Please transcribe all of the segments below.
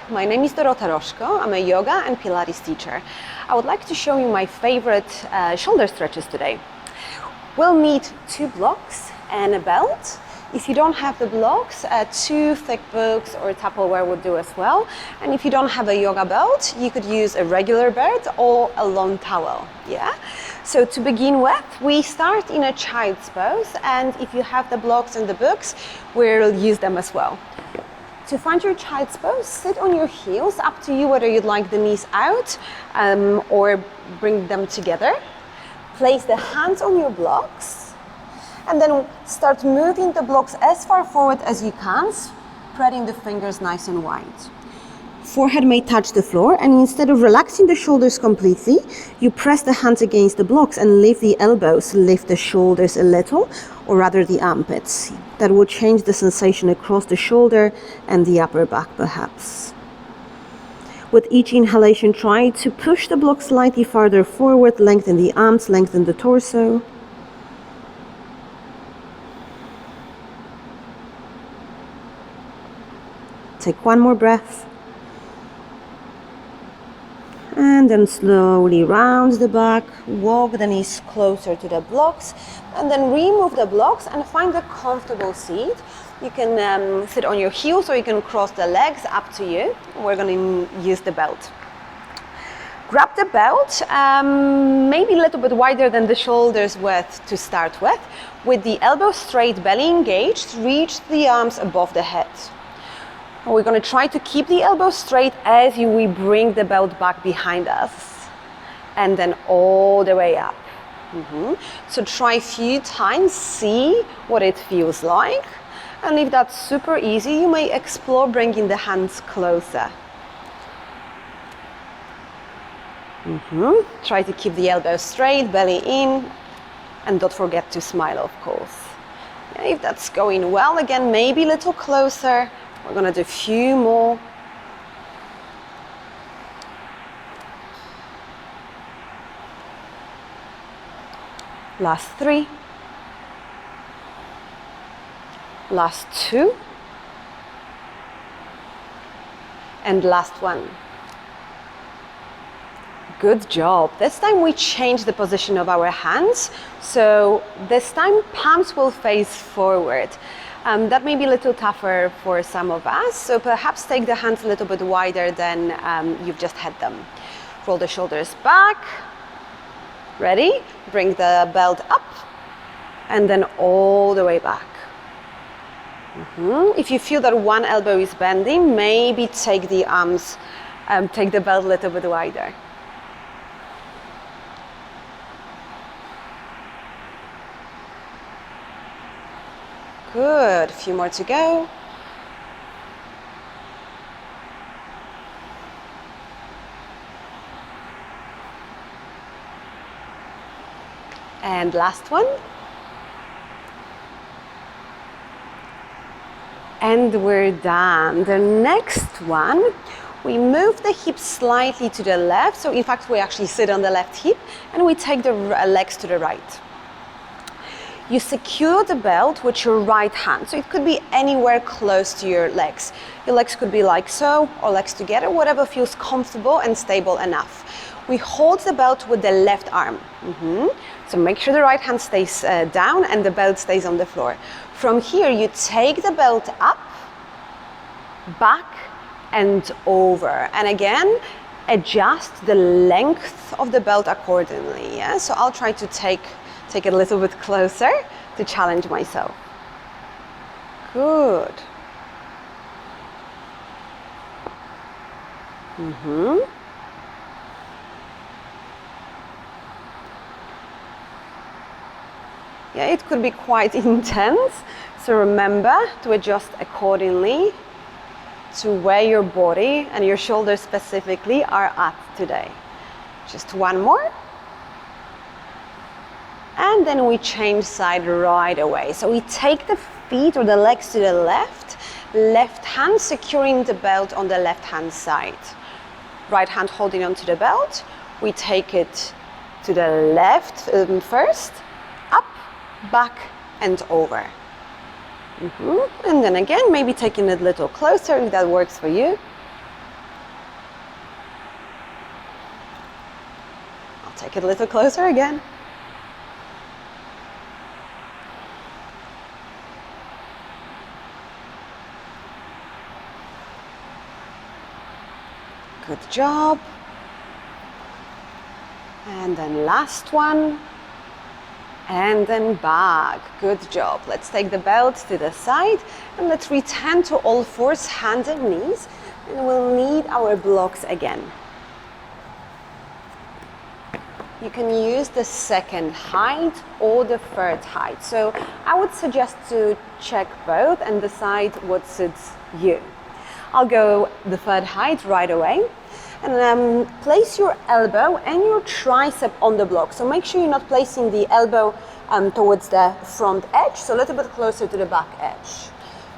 my name is Dorota Roszko. I'm a yoga and Pilates teacher. I would like to show you my favorite shoulder stretches today. We'll need 2 blocks and a belt. If you don't have the blocks, 2 thick books or Tupperware would do as well. And if you don't have a yoga belt, you could use a regular belt or a long towel. Yeah. So to begin with, we start in a child's pose, and if you have the blocks and the books, we'll use them as well. To find your child's pose, sit on your heels, up to you whether you'd like the knees out or bring them together. Place the hands on your blocks and then start moving the blocks as far forward as you can, spreading the fingers nice and wide. Forehead may touch the floor, and instead of relaxing the shoulders completely, you press the hands against the blocks and lift the elbows, lift the shoulders a little, or rather the armpits. That will change the sensation across the shoulder and the upper back perhaps. With each inhalation, try to push the block slightly farther forward, lengthen the arms, lengthen the torso. Take one more breath. And then slowly round the back, walk the knees closer to the blocks, and then remove the blocks and find a comfortable seat. You can sit on your heels or you can cross the legs, up to you. We're going to use the belt. Grab the belt, maybe a little bit wider than the shoulders width to start with the elbow straight, belly engaged, reach the arms above the head. We're going to try to keep the elbow straight as we bring the belt back behind us, and then all the way up. So try a few times, see what it feels like, and if that's super easy, you may explore bringing the hands closer. Try to keep the elbow straight, belly in, and don't forget to smile, of course. If that's going well, again, maybe a little closer. We're going to do a few more. Last 3. Last 2. And last 1. Good job. This time we change the position of our hands. So this time palms will face forward. That may be a little tougher for some of us, so perhaps take the hands a little bit wider than you've just had them. Roll the shoulders back. Ready? Bring the belt up and then all the way back. If you feel that one elbow is bending, maybe take the arms, take the belt a little bit wider. Good, a few more to go. And last one. And we're done. The next one, we move the hips slightly to the left. So in fact, we actually sit on the left hip and we take the legs to the right. You secure the belt with your right hand, so it could be anywhere close to your legs. Your legs could be like so, or legs together, whatever feels comfortable and stable enough. We hold the belt with the left arm. So make sure the right hand stays down and the belt stays on the floor. From here, you take the belt up, back, and over. And again, adjust the length of the belt accordingly. Yeah? So I'll try to take it a little bit closer to challenge myself. Good. Yeah, it could be quite intense, so remember to adjust accordingly to where your body and your shoulders specifically are at today. Just one more. And then we change side right away. So we take the feet or the legs to the left, left hand securing the belt on the left hand side. Right hand holding onto the belt. We take it to the left first, up, back, and over. And then again, maybe taking it a little closer if that works for you. Take it a little closer again. Good job. And then last one. And then back. Good job. Let's take the belt to the side and let's return to all fours, hands and knees. And we'll need our blocks again. You can use the second height or the third height. So I would suggest to check both and decide what suits you. I'll go the third height right away. And place your elbow and your tricep on the block. So make sure you're not placing the elbow towards the front edge, so a little bit closer to the back edge.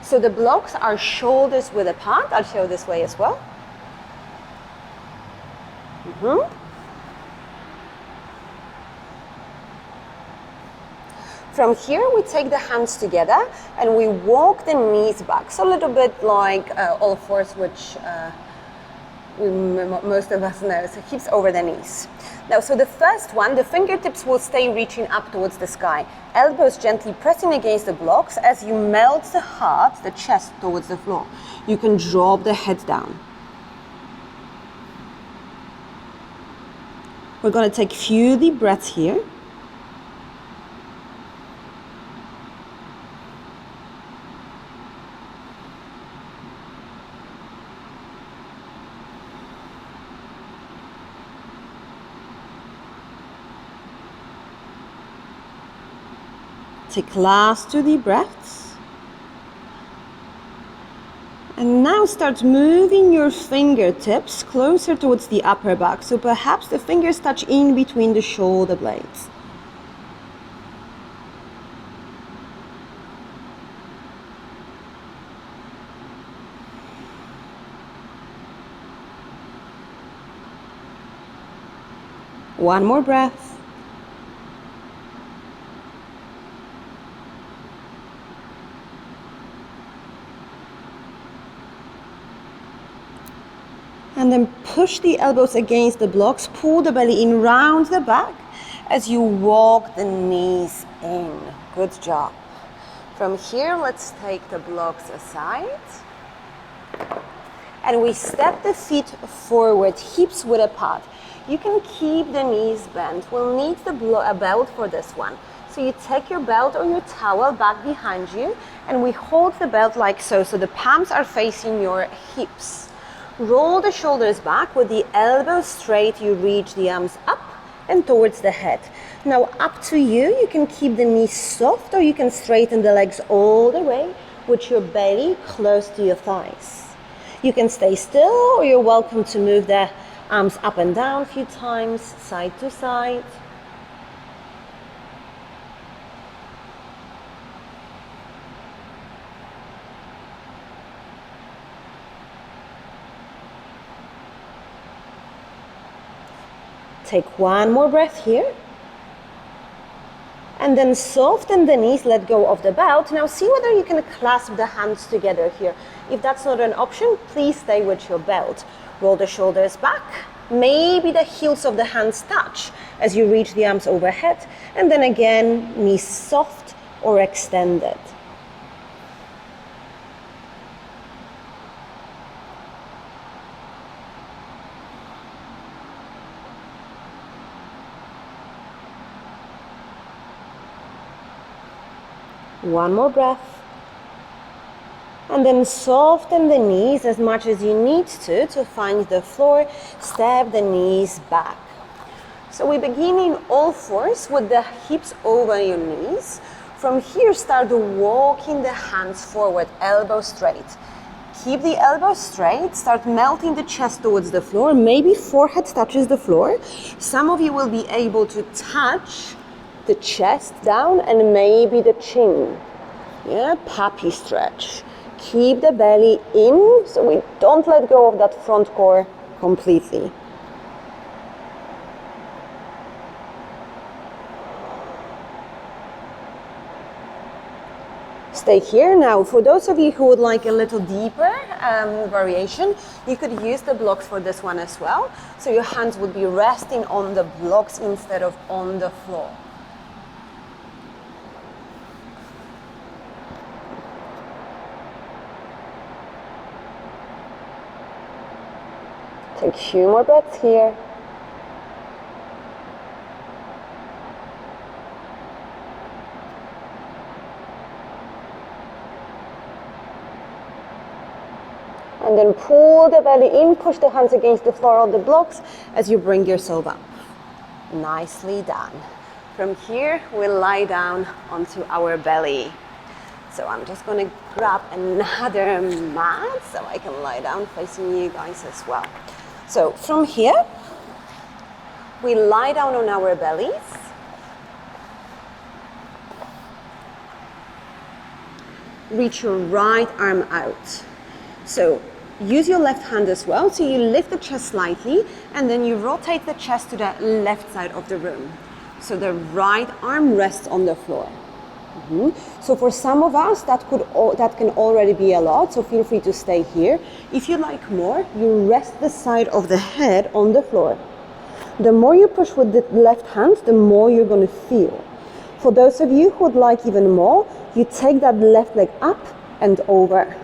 So the blocks are shoulders width apart. I'll show this way as well. From here, we take the hands together and we walk the knees back. So a little bit like all fours, which most of us know, so hips over the knees. Now, so the first one, the fingertips will stay reaching up towards the sky. Elbows gently pressing against the blocks as you melt the heart, the chest towards the floor. You can drop the head down. We're going to take a few deep breaths here. Take last 2 deep breaths. And now start moving your fingertips closer towards the upper back. So perhaps the fingers touch in between the shoulder blades. One more breath. And then push the elbows against the blocks, pull the belly in, round the back as you walk the knees in. Good job. From here, let's take the blocks aside. And we step the feet forward, hips width apart. You can keep the knees bent. We'll need a belt for this one. So you take your belt or your towel back behind you, and we hold the belt like so. So the palms are facing your hips. Roll the shoulders back with the elbows straight. You reach the arms up and towards the head. Now up to you. You can keep the knees soft or you can straighten the legs all the way with your belly close to your thighs. You can stay still or you're welcome to move the arms up and down a few times, side to side. Take one more breath here. And then soften the knees, let go of the belt. Now see whether you can clasp the hands together here. If that's not an option, please stay with your belt. Roll the shoulders back. Maybe the heels of the hands touch as you reach the arms overhead. And then again, knees soft or extended. One more breath. And then soften the knees as much as you need to find the floor. Step the knees back. So we begin in all fours with the hips over your knees. From here, start walking the hands forward, elbows straight. Keep the elbows straight. Start melting the chest towards the floor. Maybe forehead touches the floor. Some of you will be able to touch the chest down and maybe the chin. Yeah, puppy stretch. Keep the belly in so we don't let go of that front core completely. stay here. Now, for those of you who would like a little deeper variation, you could use the blocks for this one as well. So your hands would be resting on the blocks instead of on the floor. Take a few more breaths here. And then pull the belly in, push the hands against the floor or the blocks as you bring yourself up. Nicely done. From here, we'll lie down onto our belly. So I'm just going to grab another mat so I can lie down facing you guys as well. So from here, we lie down on our bellies. Reach your right arm out. So use your left hand as well. So you lift the chest slightly and then you rotate the chest to the left side of the room. So the right arm rests on the floor. So for some of us, that can already be a lot, so feel free to stay here. If you like more, you rest the side of the head on the floor. The more you push with the left hand, the more you're going to feel. For those of you who would like even more, you take that left leg up and over.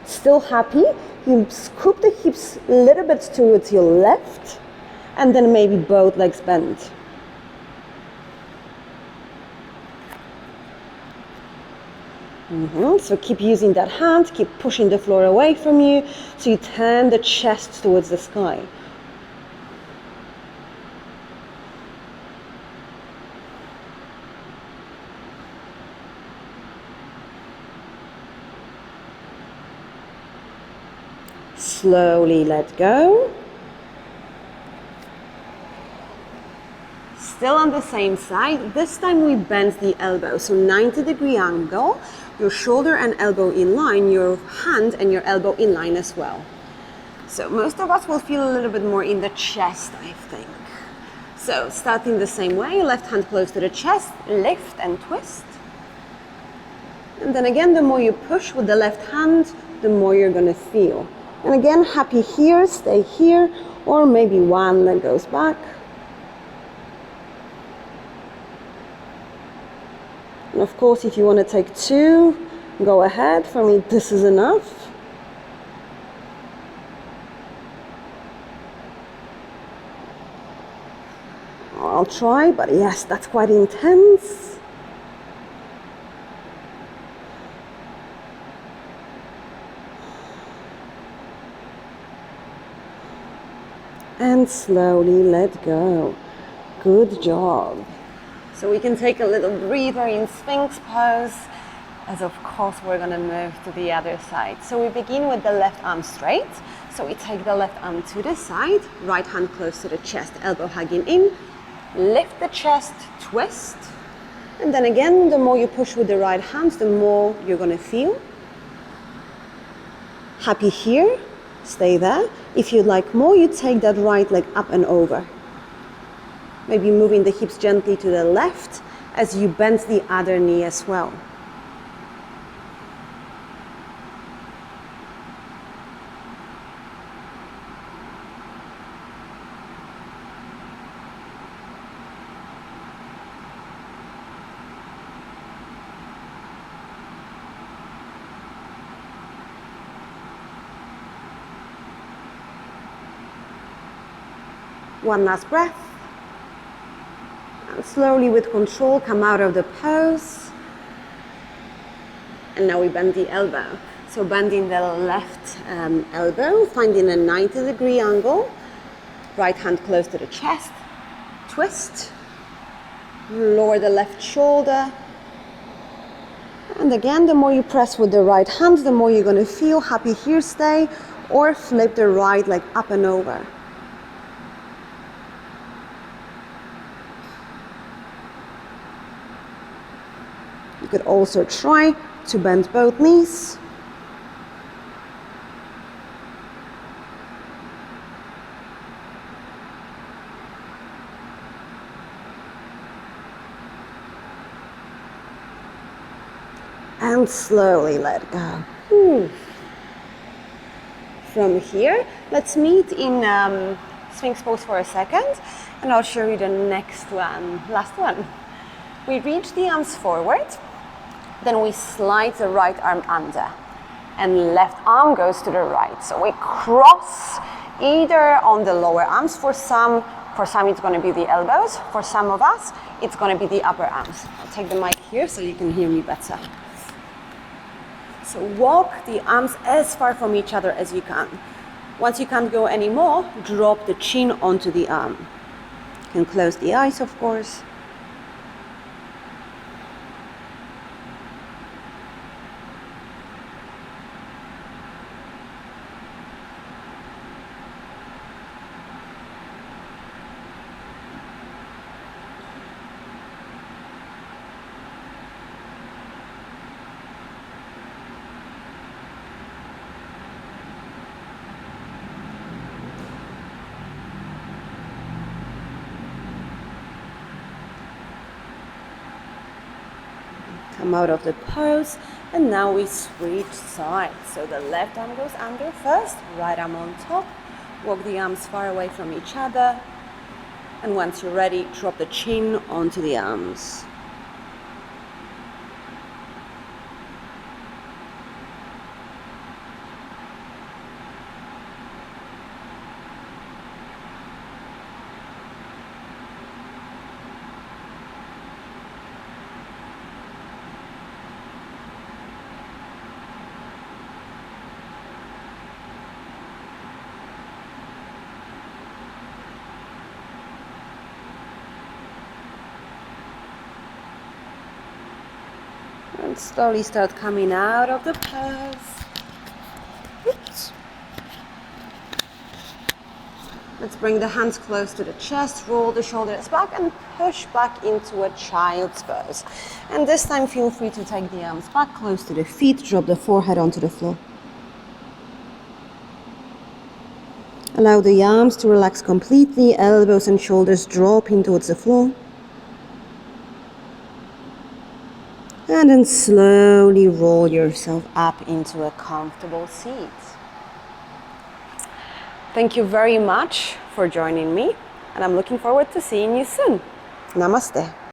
Still happy, you scoop the hips a little bit towards your left, and then maybe both legs bend. So keep using that hand, keep pushing the floor away from you, so you turn the chest towards the sky. Slowly let go. Still on the same side, this time we bend the elbow, so 90-degree angle, your shoulder and elbow in line, your hand and your elbow in line as well. So most of us will feel a little bit more in the chest, I think. So starting the same way, left hand close to the chest, lift and twist. And then again, the more you push with the left hand, the more you're going to feel. And again, happy here, stay here, or maybe one leg goes back. And of course, if you want to take two, go ahead. For me, this is enough. I'll try, but yes, that's quite intense. And slowly let go. Good job. So we can take a little breather in Sphinx pose, as of course we're going to move to the other side. So we begin with the left arm straight. So we take the left arm to the side, right hand close to the chest, elbow hugging in, lift the chest, twist. And then again, the more you push with the right hand, the more you're going to feel. Happy here, stay there. If you'd like more, you take that right leg up and over. Maybe moving the hips gently to the left as you bend the other knee as well. One last breath. And slowly with control come out of the pose. And now we bend the elbow. So bending the left elbow, finding a 90-degree angle. Right hand close to the chest. Twist. Lower the left shoulder. And again, the more you press with the right hand, the more you're going to feel. Happy here, stay. Or flip the right leg up and over. You could also try to bend both knees. And and slowly let go. Ooh. From here, let's meet in Sphinx pose for a second, and I'll show you the next one, last one. We reach the arms forward, then we slide the right arm under, and left arm goes to the right. So we cross either on the lower arms. For some it's going to be the elbows. For some of us, it's going to be the upper arms. I'll take the mic here so you can hear me better. So walk the arms as far from each other as you can. Once you can't go anymore, drop the chin onto the arm. You can close the eyes, of course. Come out of the pose, and now we switch sides. So the left arm goes under first, right arm on top. Walk the arms far away from each other, and once you're ready, drop the chin onto the arms. And slowly start coming out of the pose. Oops. Let's bring the hands close to the chest, roll the shoulders back and push back into a child's pose. And this time feel free to take the arms back close to the feet, drop the forehead onto the floor. Allow the arms to relax completely, elbows and shoulders drop in towards the floor. And then slowly roll yourself up into a comfortable seat. Thank you very much for joining me, and I'm looking forward to seeing you soon. Namaste.